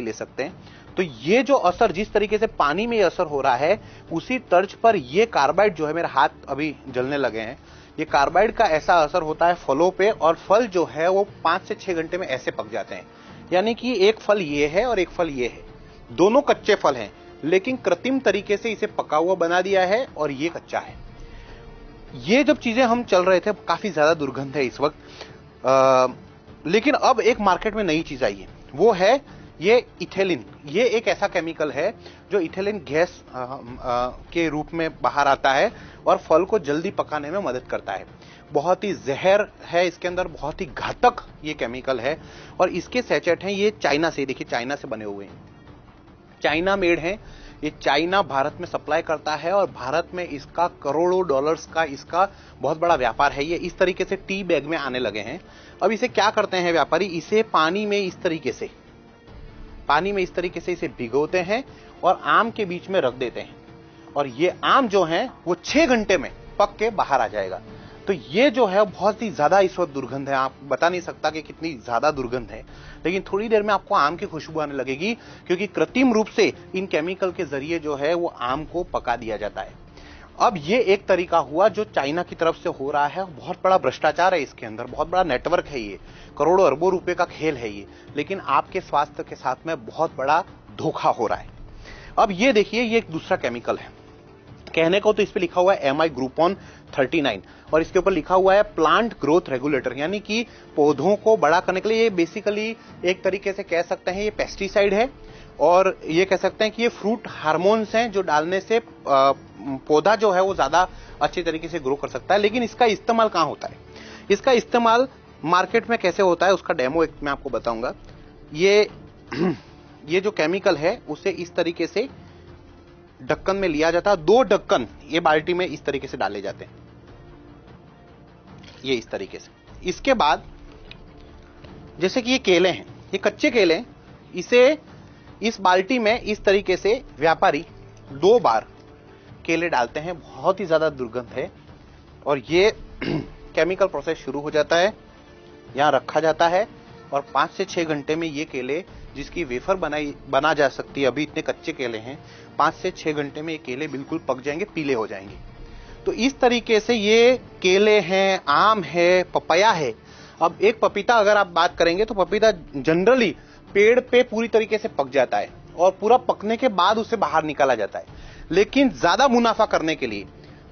ले सकते हैं। तो ये जो असर, जिस तरीके से पानी में असर हो रहा है, उसी तर्ज पर ये कार्बाइड जो है, मेरे हाथ अभी जलने लगे हैं, ये कार्बाइड का ऐसा असर होता है फलों पे, और फल जो है वो 5 से 6 घंटे में ऐसे पक जाते हैं। यानी कि एक फल ये है और एक फल ये है, दोनों कच्चे फल हैं, लेकिन कृत्रिम तरीके से इसे पका हुआ बना दिया है और ये कच्चा है। ये जब चीजें हम चल रहे थे, काफी ज्यादा दुर्गंध है इस वक्त, लेकिन अब एक मार्केट में नई चीज आई है, वो है ये इथेलिन। ये एक ऐसा केमिकल है जो इथेलिन गैस के रूप में बाहर आता है और फल को जल्दी पकाने में मदद करता है। बहुत ही जहर है इसके अंदर, बहुत ही घातक ये केमिकल है, और इसके सैचेट हैं ये चाइना से, देखिए चाइना से बने हुए हैं, चाइना मेड हैं। ये चाइना भारत में सप्लाई करता है और भारत में इसका करोड़ों डॉलर्स का इसका बहुत बड़ा व्यापार है। ये इस तरीके से टी बैग में आने लगे हैं। अब इसे क्या करते हैं व्यापारी, इसे पानी में इस तरीके से इसे भिगोते हैं और आम के बीच में रख देते हैं, और ये आम जो है वो 6 घंटे में पक के बाहर आ जाएगा। तो ये जो है बहुत ही ज्यादा इस वक्त दुर्गंध है, आप बता नहीं सकता कि कितनी ज्यादा दुर्गंध है, लेकिन थोड़ी देर में आपको आम की खुशबू आने लगेगी, क्योंकि कृत्रिम रूप से इन केमिकल के जरिए जो है वो आम को पका दिया जाता है। अब ये एक तरीका हुआ जो चाइना की तरफ से हो रहा है, बहुत बड़ा भ्रष्टाचार है इसके अंदर, बहुत बड़ा नेटवर्क है, ये करोड़ों अरबों रुपए का खेल है ये, लेकिन आपके स्वास्थ्य के साथ में बहुत बड़ा धोखा हो रहा है। अब ये देखिए, ये एक दूसरा केमिकल है, कहने को तो इस पे लिखा हुआ है MI ग्रुपोन 39, और इसके ऊपर लिखा हुआ है प्लांट ग्रोथ रेगुलेटर, यानी कि पौधों को बड़ा करने के लिए। ये बेसिकली एक तरीके से कह सकते हैं ये पेस्टिसाइड है, और ये कह सकते हैं कि ये फ्रूट हार्मोन्स हैं जो डालने से पौधा जो है वो ज्यादा अच्छे तरीके से ग्रो कर सकता है। लेकिन इसका इस्तेमाल कहां होता है, इसका इस्तेमाल मार्केट में कैसे होता है, उसका डेमो एक मैं आपको बताऊंगा। ये जो केमिकल है उसे इस तरीके से ढक्कन में लिया जाता है, 2 ढक्कन ये बाल्टी में इस तरीके से डाले जाते हैं, ये इस तरीके से। इसके बाद जैसे कि ये केले हैं, ये कच्चे केले हैं, इसे इस बाल्टी में इस तरीके से व्यापारी 2 बार केले डालते हैं, बहुत ही ज्यादा दुर्गंध है, और ये केमिकल प्रोसेस शुरू हो जाता है, यहां रखा जाता है, और 5 से 6 घंटे में ये केले, जिसकी वेफर बना जा सकती है, अभी इतने कच्चे केले हैं, 5 से 6 घंटे में ये केले बिल्कुल पक जाएंगे, पीले हो जाएंगे। तो इस तरीके से ये केले हैं, आम है, पपाया है। अब एक पपीता अगर आप बात करेंगे तो पपीता जनरली पेड़ पे पूरी तरीके से पक जाता है और पूरा पकने के बाद उसे बाहर निकाला जाता है, लेकिन ज्यादा मुनाफा करने के लिए,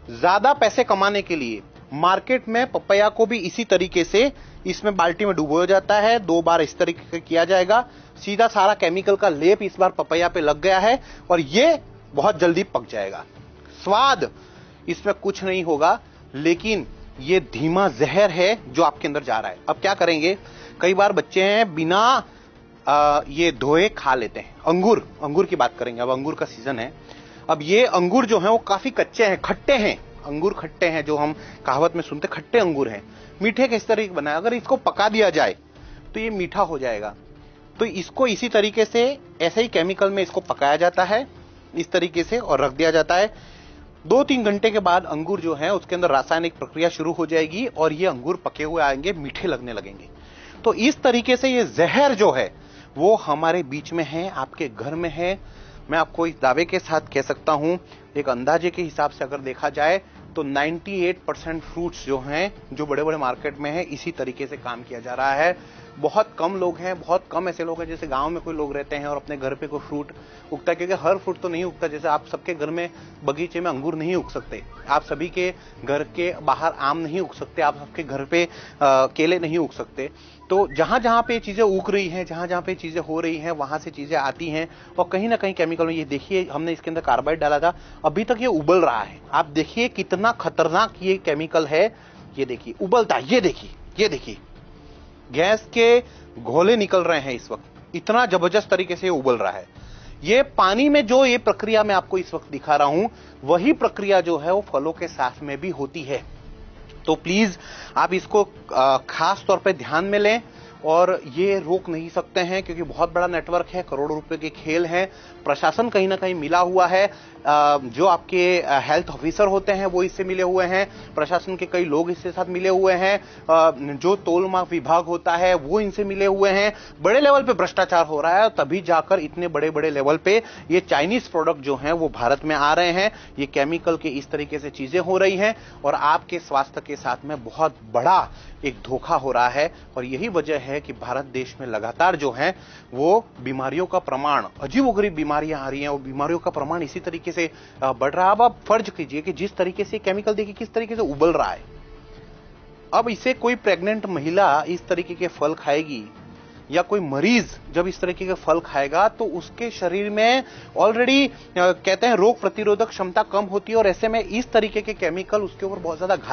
ज्यादा पैसे कमाने के लिए मार्केट में पपैया को भी इसी तरीके से इसमें बाल्टी में डुबोया जाता है, 2 बार इस तरीके से किया जाएगा, सीधा सारा केमिकल का लेप इस बार पपैया पे लग गया है और ये बहुत जल्दी पक जाएगा। स्वाद इसमें कुछ नहीं होगा, लेकिन ये धीमा जहर है जो आपके अंदर जा रहा है। अब क्या करेंगे, कई बार बच्चे हैं बिना ये धोए खा लेते हैं। अंगूर की बात करेंगे, अब अंगूर का सीजन है। अब ये अंगूर जो है वो काफी कच्चे हैं, खट्टे हैं, अंगूर खट्टे हैं, जो हम कहावत में सुनते, खट्टे अंगूर हैं। मीठे किस तरीके बना है, अगर इसको पका दिया जाए तो ये मीठा हो जाएगा। तो इसको इसी तरीके से, ऐसे ही केमिकल में इसको पकाया जाता है इस तरीके से और रख दिया जाता है। 2-3 घंटे के बाद अंगूर जो है उसके अंदर रासायनिक प्रक्रिया शुरू हो जाएगी और ये अंगूर पके हुए आएंगे, मीठे लगने लगेंगे। तो इस तरीके से ये जहर जो है वो हमारे बीच में है, आपके घर में है। मैं आपको इस दावे के साथ कह सकता हूं, एक अंदाजे के हिसाब से अगर देखा जाए तो 98% फ्रूट्स जो हैं, जो बड़े बड़े मार्केट में है, इसी तरीके से काम किया जा रहा है। बहुत कम लोग हैं, बहुत कम ऐसे लोग हैं जैसे गांव में कोई लोग रहते हैं और अपने घर पे कोई फ्रूट उगता है, क्योंकि हर फ्रूट तो नहीं उगता। जैसे आप सबके घर में बगीचे में अंगूर नहीं उग सकते, आप सभी के घर के बाहर आम नहीं उग सकते, आप सबके घर पे केले नहीं उग सकते। तो जहां जहां पे चीजें उग रही हैं, जहां जहां पे चीजें हो रही हैं, वहां से चीजें आती हैं और कहीं ना कहीं केमिकल में। ये देखिए, हमने इसके अंदर कार्बाइड डाला था, अभी तक ये उबल रहा है। आप देखिए कितना खतरनाक ये केमिकल है, ये देखिए उबलता है, ये देखिए गैस के घोले निकल रहे हैं इस वक्त, इतना जबरदस्त तरीके से उबल रहा है। ये पानी में जो ये प्रक्रिया मैं आपको इस वक्त दिखा रहा हूं, वही प्रक्रिया जो है वो फलों के साथ में भी होती है। तो प्लीज आप इसको खास तौर पे ध्यान में लें और ये रोक नहीं सकते हैं क्योंकि बहुत बड़ा नेटवर्क है, करोड़ों रुपए के खेल हैं। प्रशासन कहीं ना कहीं मिला हुआ है, जो आपके हेल्थ ऑफिसर होते हैं वो इससे मिले हुए हैं, प्रशासन के कई लोग इसके साथ मिले हुए हैं, जो तोलमाप विभाग होता है वो इनसे मिले हुए हैं। बड़े लेवल पे भ्रष्टाचार हो रहा है, तभी जाकर इतने बड़े बड़े लेवल पे ये चाइनीज प्रोडक्ट जो हैं वो भारत में आ रहे हैं। ये केमिकल के इस तरीके से चीजें हो रही हैं और आपके स्वास्थ्य के साथ में बहुत बड़ा एक धोखा हो रहा है। और यही वजह है कि भारत देश में लगातार जो है वो बीमारियों का प्रमाण, अजीबोगरीब बीमारियां आ रही हैं और बीमारियों का प्रमाण इसी तरीके से बढ़ रहा है। अब आप फर्ज कीजिए कि जिस तरीके से केमिकल देखिए किस तरीके से उबल रहा है, अब इसे कोई प्रेग्नेंट महिला इस तरीके के फल खाएगी या कोई मरीज जब इस तरीके के फल खाएगा तो उसके शरीर में ऑलरेडी कहते हैं रोग प्रतिरोधक क्षमता कम होती है और ऐसे में इस तरीके के केमिकल उसके ऊपर बहुत ज्यादा